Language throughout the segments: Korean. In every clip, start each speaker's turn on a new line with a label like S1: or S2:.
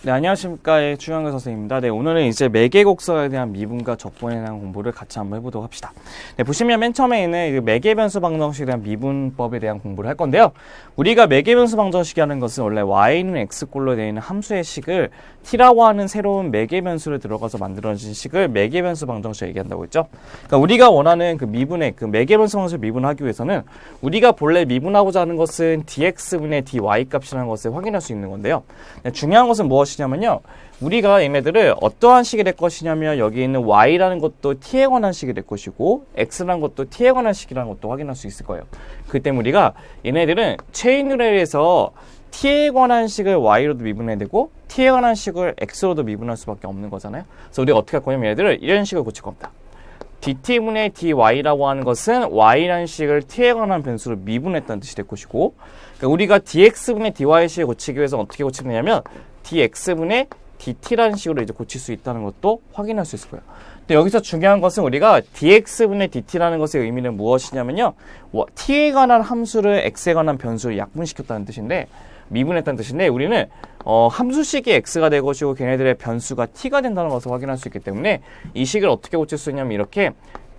S1: 네, 안녕하십니까. 추영근 선생님입니다. 네, 오늘은 이제 매개곡선에 대한 미분과 적분에 대한 공부를 같이 한번 해보도록 합시다. 네, 보시면 맨 처음에 있는 매개변수 방정식에 대한 미분법에 대한 공부를 할 건데요. 우리가 매개변수 방정식이라는 것은 원래 y는 x꼴로 되어 있는 함수의 식을 t라고 하는 새로운 매개변수를 들어가서 만들어진 식을 매개변수 방정식 얘기한다고 했죠. 그러니까 우리가 원하는 그 미분의 그 매개변수 방정식을 미분하기 위해서는 우리가 본래 미분하고자 하는 것은 dx분의 dy 값이라는 것을 확인할 수 있는 건데요. 네, 중요한 것은 무엇이냐면요. 우리가 얘네들을 어떠한 식이 될 것이냐면 여기 있는 y라는 것도 t에 관한 식이 될 것이고 x라는 것도 t에 관한 식이라는 것도 확인할 수 있을 거예요. 그 때문에 우리가 얘네들은 체인으로 해서 t에 관한 식을 y로도 미분해야 되고 t에 관한 식을 x로도 미분할 수밖에 없는 거잖아요. 그래서 우리가 어떻게 할 거냐면 얘네들을 이런 식으로 고칠 겁니다. dt분의 dy라고 하는 것은 y라는 식을 t에 관한 변수로 미분했다는 뜻이 될 것이고, 그러니까 우리가 dx분의 dy 식을 고치기 위해서 어떻게 고치느냐면 dx분의 dt라는 식으로 이제 고칠 수 있다는 것도 확인할 수 있을 거예요. 근데 여기서 중요한 것은 우리가 dx분의 dt라는 것의 의미는 무엇이냐면요. t에 관한 함수를 x에 관한 변수로 약분시켰다는 뜻인데, 미분했다는 뜻인데, 우리는 함수식이 x가 될 것이고 걔네들의 변수가 t가 된다는 것을 확인할 수 있기 때문에 이 식을 어떻게 고칠 수 있냐면 이렇게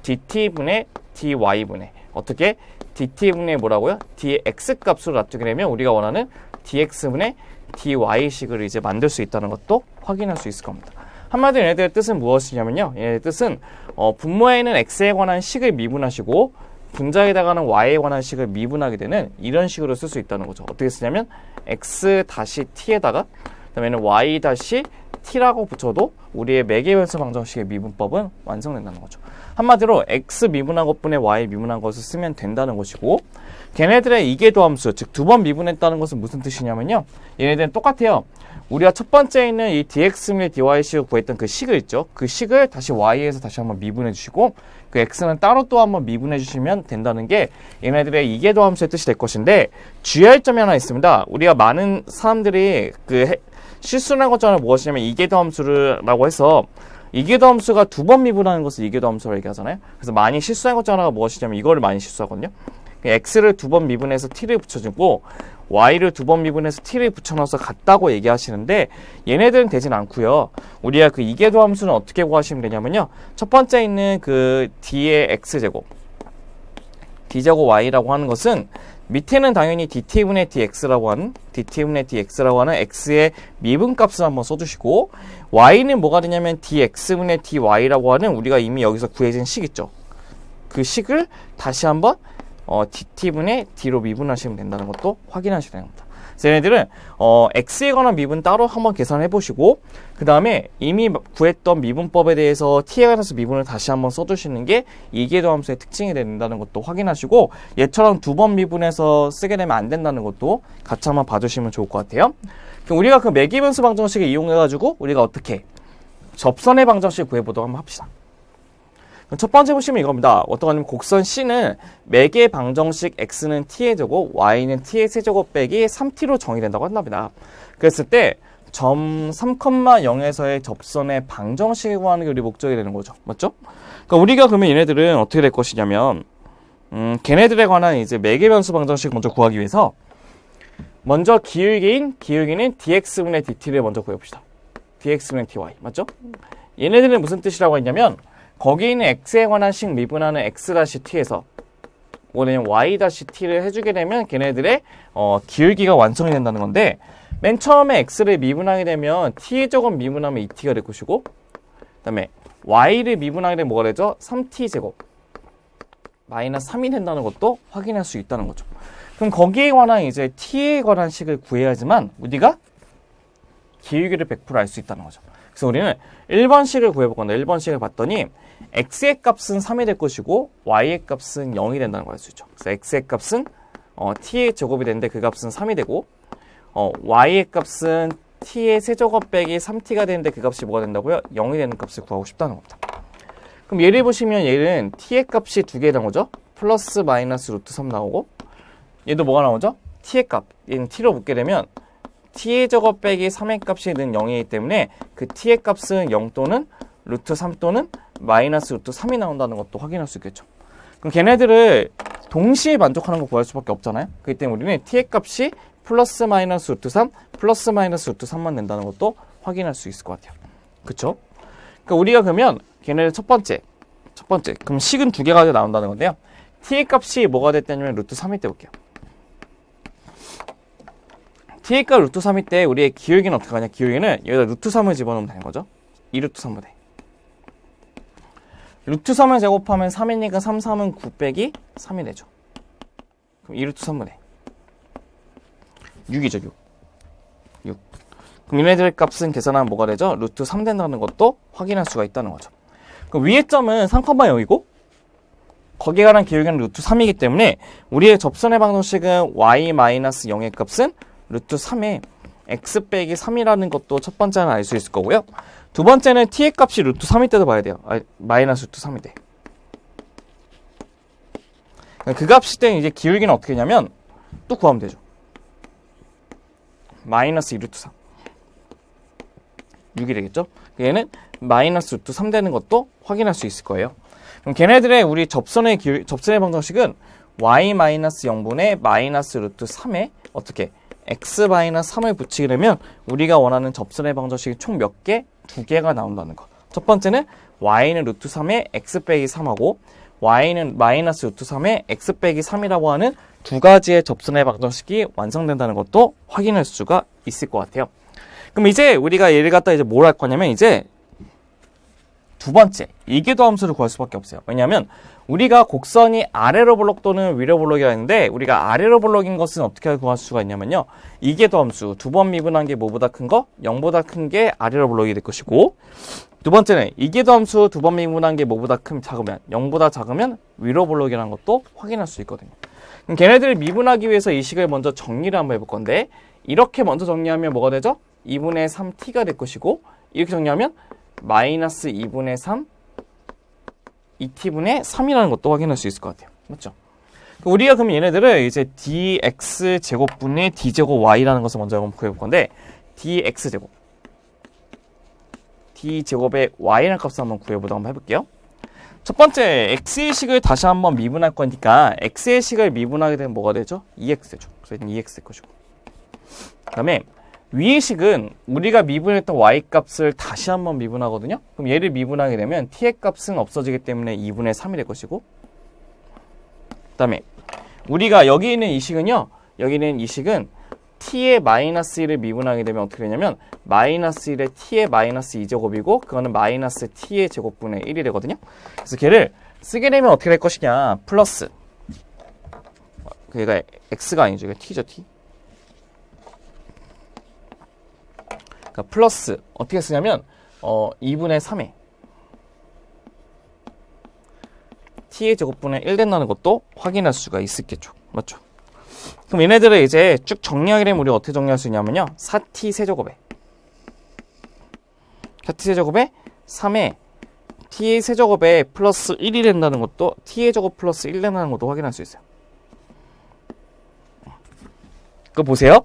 S1: dt분의 dy분의 어떻게 dt분의 뭐라고요? dx 값으로 놔두게 되면 우리가 원하는 dx분의 dy식을 이제 만들 수 있다는 것도 확인할 수 있을 겁니다. 한마디로 얘네들의 뜻은 무엇이냐면요. 얘네들 뜻은 분모에는 x에 관한 식을 미분하시고 분자에다가는 y에 관한 식을 미분하게 되는 이런 식으로 쓸 수 있다는 거죠. 어떻게 쓰냐면 x-t에다가 그다음에는 y-t라고 붙여도 우리의 매개변수 방정식의 미분법은 완성된다는 거죠. 한마디로 x 미분한 것분의 y 미분한 것을 쓰면 된다는 것이고, 걔네들의 이계도함수, 즉 두 번 미분했다는 것은 무슨 뜻이냐면요. 얘네들은 똑같아요. 우리가 첫 번째 있는 이 dx분의 dy식을 구했던 그 식을 있죠. 그 식을 다시 y에서 다시 한번 미분해 주시고 그 x는 따로 또 한번 미분해 주시면 된다는 게 얘네들의 이계도함수의 뜻이 될 것인데, 주의할 점이 하나 있습니다. 우리가 많은 사람들이 실수를 한 것처럼 무엇이냐면 이계도함수라고 해서 이계도함수가 두 번 미분하는 것을 이계도함수라고 얘기하잖아요. 그래서 많이 실수한 것 중 하나가 무엇이냐면 이거를 많이 실수하거든요. x를 두 번 미분해서 t를 붙여주고 y를 두 번 미분해서 t를 붙여넣어서 같다고 얘기하시는데 얘네들은 되진 않고요. 우리가 그 이계도함수는 어떻게 구하시면 되냐면요. 첫 번째 있는 그 d의 x제곱 d제곱 y라고 하는 것은 밑에는 당연히 dt분의 dx라고 하는 x의 미분값을 한번 써주시고, y는 뭐가 되냐면 dx분의 dy라고 하는 우리가 이미 여기서 구해진 식 있죠. 그 식을 다시 한번 dt분의 d로 미분하시면 된다는 것도 확인하셔야 됩니다. 그래서 얘네들은 x에 관한 미분 따로 한번 계산해 보시고 그 다음에 이미 구했던 미분법에 대해서 t에 관해서 미분을 다시 한번 써주시는 게 이계도함수의 특징이 된다는 것도 확인하시고, 얘처럼 두 번 미분해서 쓰게 되면 안 된다는 것도 같이 한번 봐주시면 좋을 것 같아요. 그럼 우리가 그 매개변수 방정식을 이용해 가지고 우리가 어떻게 접선의 방정식을 구해보도록 한번 합시다. 첫 번째 보시면 이겁니다. 어떤 거냐면 곡선 C는 매개 방정식 x는 t의 제곱, y는 t의 세제곱 빼기 3t로 정의된다고 한답니다. 그랬을 때 점 3,0에서의 접선의 방정식을 구하는 게 우리 목적이 되는 거죠. 맞죠? 그러니까 우리가 그러면 얘네들은 어떻게 될 것이냐면 걔네들에 관한 이제 매개변수 방정식을 먼저 구하기 위해서 먼저 기울기는 dx분의 dt를 먼저 구해봅시다. dx분의 dy. 맞죠? 얘네들은 무슨 뜻이라고 했냐면 거기 있는 x에 관한 식 미분하는 x-t에서 뭐냐면 y-t를 해주게 되면 걔네들의 기울기가 완성이 된다는 건데, 맨 처음에 x를 미분하게 되면 t의 제곱 미분하면 2t가 될 것이고, 그 다음에 y를 미분하게 되면 뭐가 되죠? 3t제곱 마이너스 3이 된다는 것도 확인할 수 있다는 거죠. 그럼 거기에 관한 이제 t에 관한 식을 구해야지만 우리가 기울기를 100% 알 수 있다는 거죠. 그래서 우리는 1번식을 구해볼 건데 1번식을 봤더니 x의 값은 3이 될 것이고 y의 값은 0이 된다는 걸 알 수 있죠. 그래서 x의 값은 t의 제곱이 되는데 그 값은 3이 되고 y의 값은 t의 세제곱 빼기 3t가 되는데 그 값이 뭐가 된다고요? 0이 되는 값을 구하고 싶다는 겁니다. 그럼 얘를 보시면 얘는 t의 값이 두 개 나오죠? 플러스 마이너스 루트 3 나오고, 얘도 뭐가 나오죠? t의 값, 얘는 t로 붙게 되면 t의 제곱 빼기 3의 값이 는 0이기 때문에 그 t의 값은 0 또는 루트 3 또는 마이너스 루트 3이 나온다는 것도 확인할 수 있겠죠. 그럼 걔네들을 동시에 만족하는 거 구할 수밖에 없잖아요. 그렇기 때문에 우리는 t의 값이 플러스 마이너스 루트 3, 플러스 마이너스 루트 3만 낸다는 것도 확인할 수 있을 것 같아요. 그쵸? 그러니까 우리가 그러면 걔네들 첫 번째 그럼 식은 두 개가 나온다는 건데요. t의 값이 뭐가 됐다면 루트 3일 때 볼게요. t의 값 루트 3일 때 우리의 기울기는 어떻게 하냐? 기울기는 여기다 루트 3을 집어넣으면 되는 거죠. 2루트 3분의 루트 3을 제곱하면 3이니까 3, 3은 9 빼기 3이 되죠. 그럼 2루트 3분의 6이죠. 6. 그럼 얘네들 값은 계산하면 뭐가 되죠? 루트 3 된다는 것도 확인할 수가 있다는 거죠. 그럼 위의 점은 3,0이고 거기에 관한 기울기는 루트 3이기 때문에 우리의 접선의 방정식은 y-0의 값은 루트 3에 x 빼기 3이라는 것도 첫 번째는 알 수 있을 거고요. 두 번째는 t의 값이 루트 3일 때도 봐야 돼요. 마이너스 루트 3일 때. 그 값일 때는 이제 기울기는 어떻게 하냐면 또 구하면 되죠. 마이너스 2루트 3. 6이 되겠죠? 얘는 마이너스 루트 3 되는 것도 확인할 수 있을 거예요. 그럼 걔네들의 우리 접선의 방정식은 y-0분의 마이너스 루트 3에 어떻게 x-3을 붙이게 되면 우리가 원하는 접선의 방정식이 총 몇 개? 두 개가 나온다는 거. 첫 번째는 y는 루트 3에 x 빼기 3하고 y는 마이너스 루트 3에 x 빼기 3이라고 하는 두 가지의 접선의 방정식이 완성된다는 것도 확인할 수가 있을 것 같아요. 그럼 이제 우리가 얘를 갖다 이제 뭘 할 거냐면 이제 두 번째 이계도 함수를 구할 수밖에 없어요. 왜냐하면 우리가 곡선이 아래로 볼록 또는 위로 볼록이라 했는데 우리가 아래로 볼록인 것은 어떻게 구할 수가 있냐면요. 이계도 함수 두 번 미분한 게 뭐보다 큰 거? 0보다 큰 게 아래로 볼록이 될 것이고 두 번째는 이계도 함수 두 번 미분한 게 뭐보다 작으면 0보다 작으면 위로 볼록이라는 것도 확인할 수 있거든요. 그럼 걔네들을 미분하기 위해서 이 식을 먼저 정리를 한번 해볼 건데 이렇게 먼저 정리하면 뭐가 되죠? 2분의 3t가 될 것이고 이렇게 정리하면 마이너스 2분의 3 2t분의 3이라는 것도 확인할 수 있을 것 같아요. 맞죠? 우리가 그럼 얘네들을 이제 dx제곱분의 d제곱 y라는 것을 먼저 한번 구해볼 건데 dx제곱 d제곱의 y라는 값을 한번 구해보도록 한번 해볼게요. 첫 번째 x의 식을 다시 한번 미분할 거니까 x의 식을 미분하게 되면 뭐가 되죠? 2x 되죠. 그래서 2x 될 것이고 그 다음에 위의 식은 우리가 미분했던 y값을 다시 한번 미분하거든요. 그럼 얘를 미분하게 되면 t의 값은 없어지기 때문에 2분의 3이 될 것이고 그 다음에 우리가 여기 있는 이 식은요. 여기 있는 이 식은 t의 마이너스 1을 미분하게 되면 어떻게 되냐면 마이너스 1에 t의 마이너스 2제곱이고 그거는 마이너스 t의 제곱분의 1이 되거든요. 그래서 걔를 쓰게 되면 어떻게 될 것이냐. 플러스 얘가 x가 아니죠. 이거 t죠. t. 그러니까 플러스 어떻게 쓰냐면 2분의 3에 t의 제곱분의 1 된다는 것도 확인할 수가 있겠죠. 맞죠? 그럼 얘네들을 이제 쭉 정리하게 되면 우리가 어떻게 정리할 수 있냐면요. 4t 세제곱에 4t 세제곱에 3에 t의 세제곱에 플러스 1이 된다는 것도 t의 제곱 플러스 1 된다는 것도 확인할 수 있어요. 그거 보세요.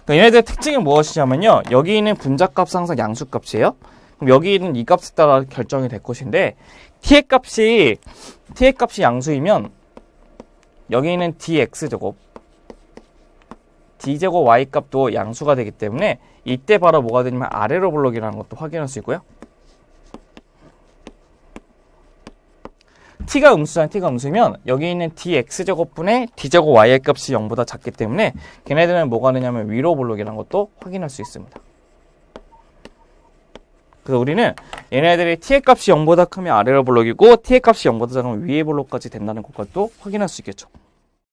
S1: 얘네들의 특징이 무엇이냐면요. 여기 있는 분자값은 항상 양수값이에요. 그럼 여기 있는 이 값에 따라 결정이 될 것인데 t의 값이 양수이면 여기 있는 dx제곱 d제곱 y값도 양수가 되기 때문에 이때 바로 뭐가 되냐면 아래로 볼록이라는 것도 확인할 수 있고요. t가 음수면 여기 있는 dx제곱분의 d제곱 y의 값이 0보다 작기 때문에 걔네들은 뭐가 되냐면 위로 볼록이라는 것도 확인할 수 있습니다. 그래서 우리는 얘네들이 t의 값이 0보다 크면 아래로 볼록이고 t의 값이 0보다 작으면 위에 볼록까지 된다는 것도 확인할 수 있겠죠.